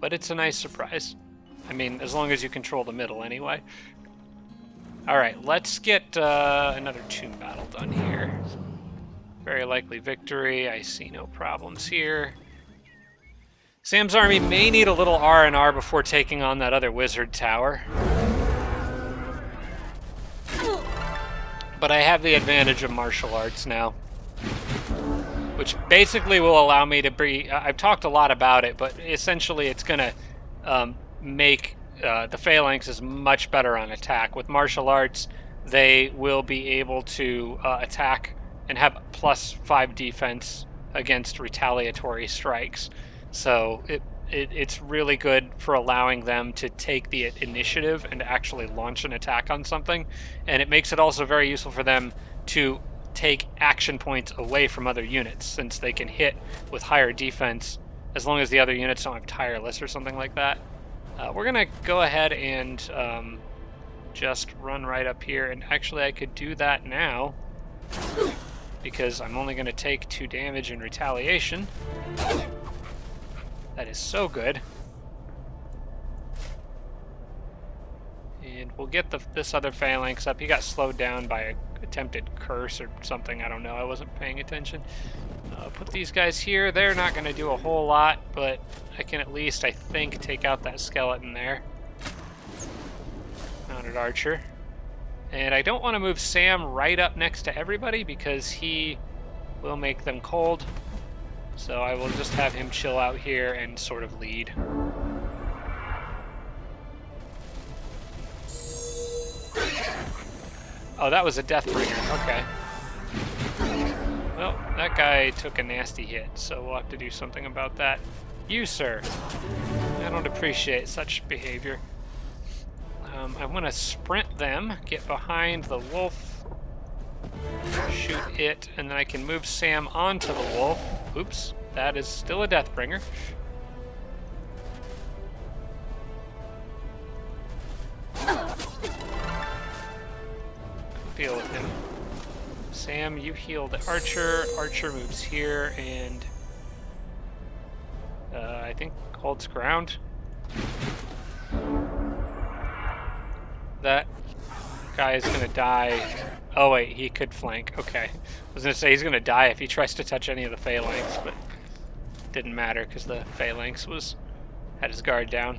but it's a nice surprise. I mean, as long as you control the middle anyway. Alright, let's get another tomb battle done here. Very likely victory. I see no problems here. Sam's army may need a little R&R before taking on that other wizard tower. But I have the advantage of martial arts now, which basically will allow me to be... I've talked a lot about it, but essentially it's going to make the phalanxes much better on attack. With martial arts, they will be able to attack and have +5 defense against retaliatory strikes. So it's really good for allowing them to take the initiative and actually launch an attack on something. And it makes it also very useful for them to take action points away from other units, since they can hit with higher defense as long as the other units don't have tireless or something like that. We're going to go ahead and just run right up here. And actually I could do that now, because I'm only going to take 2 damage in retaliation. That is so good. And we'll get this other phalanx up. He got slowed down by an attempted curse or something. I don't know. I wasn't paying attention. Put these guys here. They're not going to do a whole lot, but I can at least, I think, take out that skeleton there. Mounted archer. And I don't want to move Sam right up next to everybody because he will make them cold. So I will just have him chill out here and sort of lead. Oh, that was a Deathbringer. Okay. Well, that guy took a nasty hit, so we'll have to do something about that. You, sir. I don't appreciate such behavior. I want to sprint them, get behind the wolf, shoot it, and then I can move Sam onto the wolf. Oops, that is still a Deathbringer. Deal with him. Sam, you heal the archer. Archer moves here and I think holds ground. That guy is gonna die. Oh wait, he could flank. Okay. I was gonna say he's gonna die if he tries to touch any of the phalanx, but it didn't matter because the phalanx had his guard down.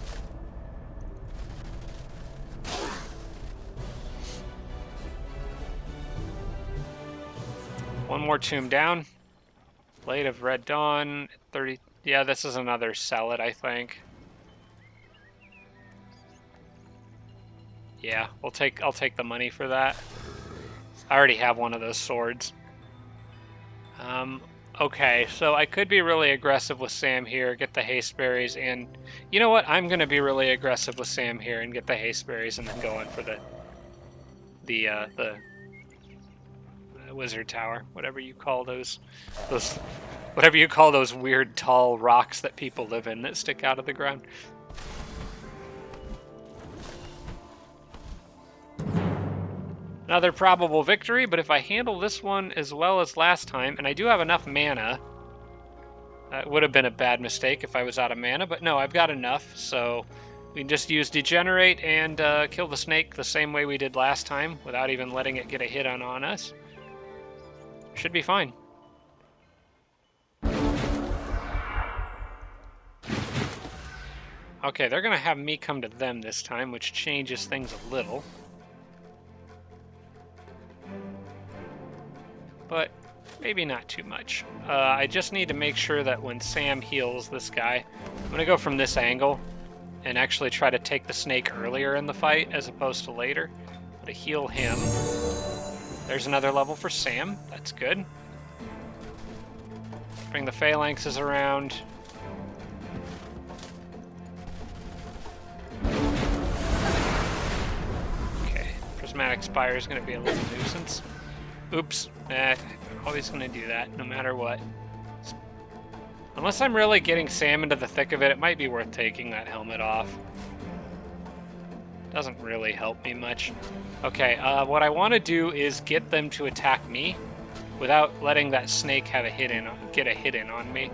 One more tomb down. Blade of Red Dawn, 30. Yeah, this is another sell it, I think. Yeah, I'll take the money for that. I already have one of those swords. Okay, so I could be really aggressive with Sam here, get the haste berries, and you know what? I'm gonna be really aggressive with Sam here and get the haste berries, and then go in for the wizard tower, whatever you call those weird tall rocks that people live in that stick out of the ground. Another probable victory, but if I handle this one as well as last time, and I do have enough mana, it would have been a bad mistake if I was out of mana, but no, I've got enough, so we can just use Degenerate and kill the snake the same way we did last time, without even letting it get a hit on us. Should be fine. Okay, they're gonna have me come to them this time, which changes things a little. But maybe not too much. I just need to make sure that when Sam heals this guy, I'm gonna go from this angle and actually try to take the snake earlier in the fight as opposed to later. To heal him. There's another level for Sam. That's good. Bring the phalanxes around. Okay, Prismatic Spire is going to be a little nuisance. Oops. Always going to do that, no matter what. Unless I'm really getting Sam into the thick of it, it might be worth taking that helmet off. Doesn't really help me much. Okay, what I want to do is get them to attack me. without letting that snake have get a hit in on me.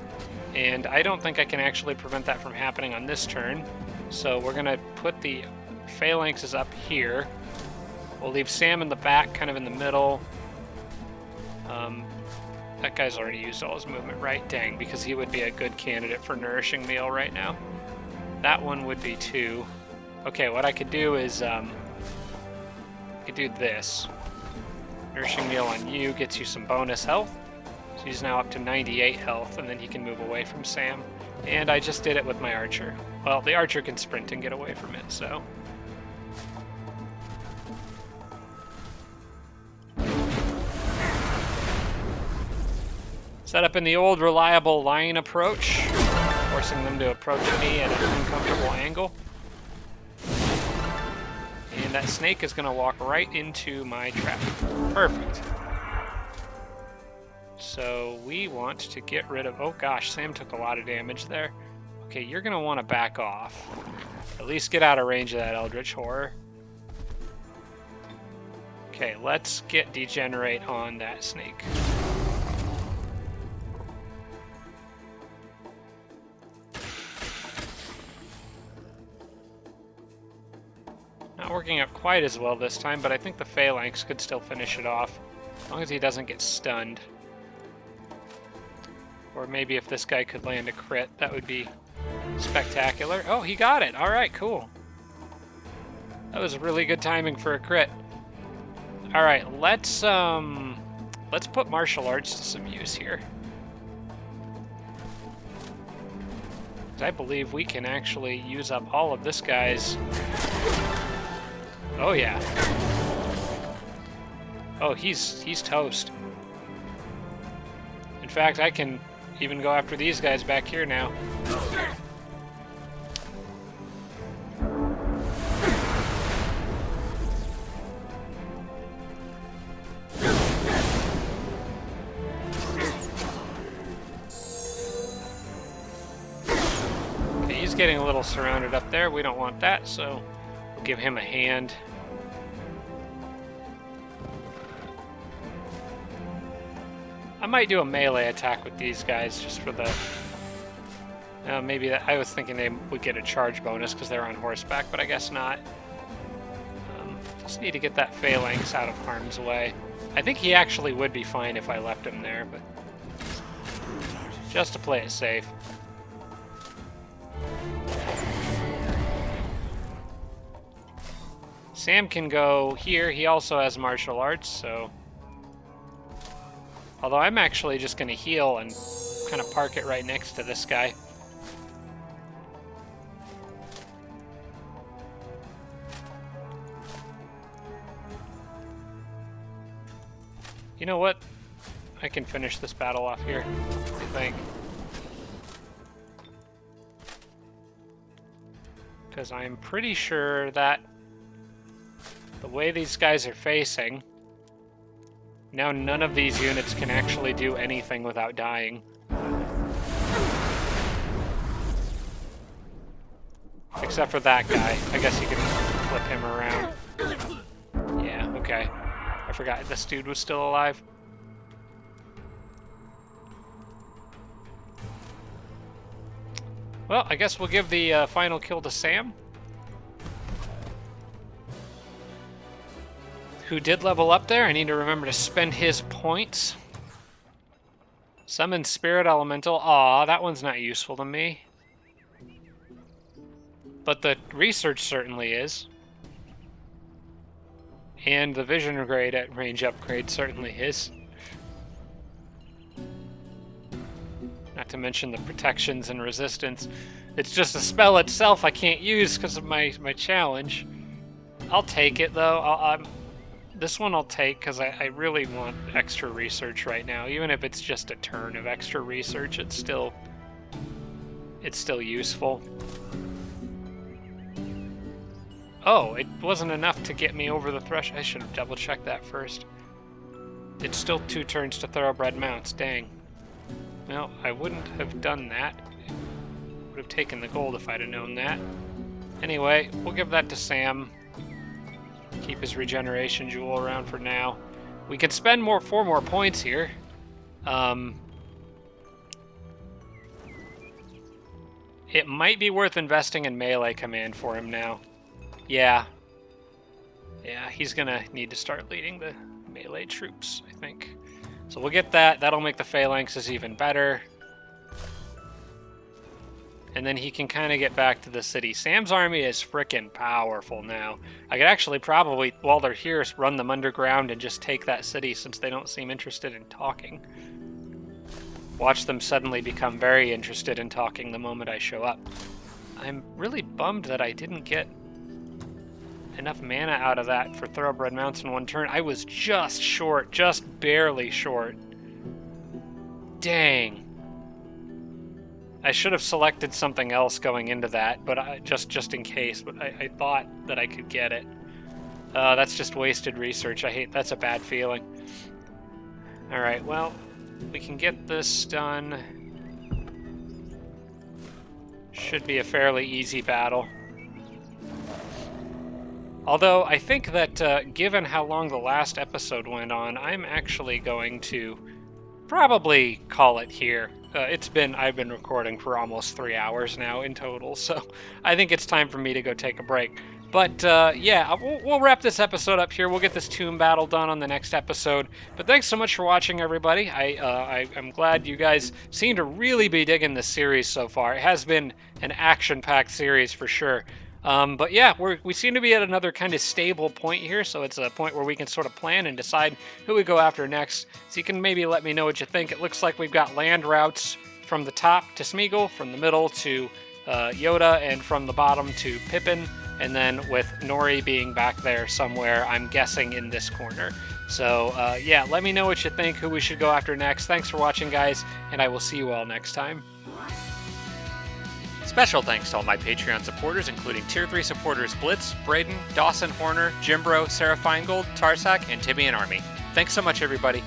And I don't think I can actually prevent that from happening on this turn. So we're going to put the phalanxes up here. We'll leave Sam in the back, kind of in the middle. That guy's already used all his movement, right? Dang, because he would be a good candidate for Nourishing Meal right now. That one would be 2. Okay, what I could do is, I could do this. Nourishing Meal on you gets you some bonus health. So he's now up to 98 health, and then he can move away from Sam. And I just did it with my archer. Well, the archer can sprint and get away from it, so... Set up in the old reliable line approach, forcing them to approach me at an uncomfortable angle. And that snake is going to walk right into my trap. Perfect. So we want to get rid of... Oh gosh, Sam took a lot of damage there. Okay, you're going to want to back off. At least get out of range of that Eldritch Horror. Okay, let's get Degenerate on that snake. Not working out quite as well this time, but I think the Phalanx could still finish it off, as long as he doesn't get stunned. Or maybe if this guy could land a crit, that would be spectacular. Oh, he got it! Alright, cool. That was really good timing for a crit. Alright, let's put martial arts to some use here. I believe we can actually use up all of this guy's... Oh yeah. Oh, he's toast. In fact, I can even go after these guys back here now. Okay, he's getting a little surrounded up there. We don't want that, so we'll give him a hand. I might do a melee attack with these guys just for the... maybe that... I was thinking they would get a charge bonus because they're on horseback, but I guess not. Just need to get that Phalanx out of harm's way. I think he actually would be fine if I left him there, but... just to play it safe. Sam can go here. He also has martial arts, so... Although I'm actually just going to heal and kind of park it right next to this guy. You know what? I can finish this battle off here, I think. Because I'm pretty sure that the way these guys are facing... Now none of these units can actually do anything without dying. Except for that guy. I guess you can flip him around. Yeah, okay. I forgot this dude was still alive. Well, I guess we'll give the final kill to Sam. Who did level up there. I need to remember to spend his points. Summon Spirit Elemental. Aw, that one's not useful to me. But the research certainly is. And the vision range upgrade certainly is. Not to mention the protections and resistance. It's just a spell itself I can't use because of my challenge. I'll take it though. This one I'll take because I really want extra research right now. Even if it's just a turn of extra research, it's still useful. Oh, it wasn't enough to get me over the threshold. I should have double-checked that first. It's still 2 turns to thoroughbred mounts. Dang. Well, I wouldn't have done that. Would have taken the gold if I'd have known that. Anyway, we'll give that to Sam. Keep his regeneration jewel around for now. We can spend 4 more points here. It might be worth investing in melee command for him now. Yeah. Yeah, he's gonna need to start leading the melee troops, I think. So we'll get that. That'll make the phalanxes even better. And then he can kind of get back to the city. Sam's army is frickin' powerful now. I could actually probably, while they're here, run them underground and just take that city since they don't seem interested in talking. Watch them suddenly become very interested in talking the moment I show up. I'm really bummed that I didn't get enough mana out of that for Thoroughbred Mounts in 1 turn. I was just short, just barely short. Dang. I should have selected something else going into that, but just in case. But I thought that I could get it. That's just wasted research. That's a bad feeling. All right, well, we can get this done. Should be a fairly easy battle. Although I think that given how long the last episode went on, I'm actually going to probably call it here. I've been recording for almost 3 hours now in total, so I think it's time for me to go take a break. But yeah, we'll wrap this episode up here. We'll get this tomb battle done on the next episode. But thanks so much for watching, everybody. I'm glad you guys seem to really be digging this series so far. It has been an action-packed series for sure. But yeah, we seem to be at another kind of stable point here, so it's a point where we can sort of plan and decide who we go after next. So you can maybe let me know what you think. It looks like we've got land routes from the top to Smeagol, from the middle to Yoda, and from the bottom to Pippin, and then with Nori being back there somewhere, I'm guessing in this corner. So yeah, let me know what you think, who we should go after next. Thanks for watching, guys, and I will see you all next time. Special thanks to all my Patreon supporters, including Tier 3 supporters Blitz, Braden, Dawson Horner, Jimbro, Sarah Feingold, Tarsak, and Tibby and Army. Thanks so much, everybody.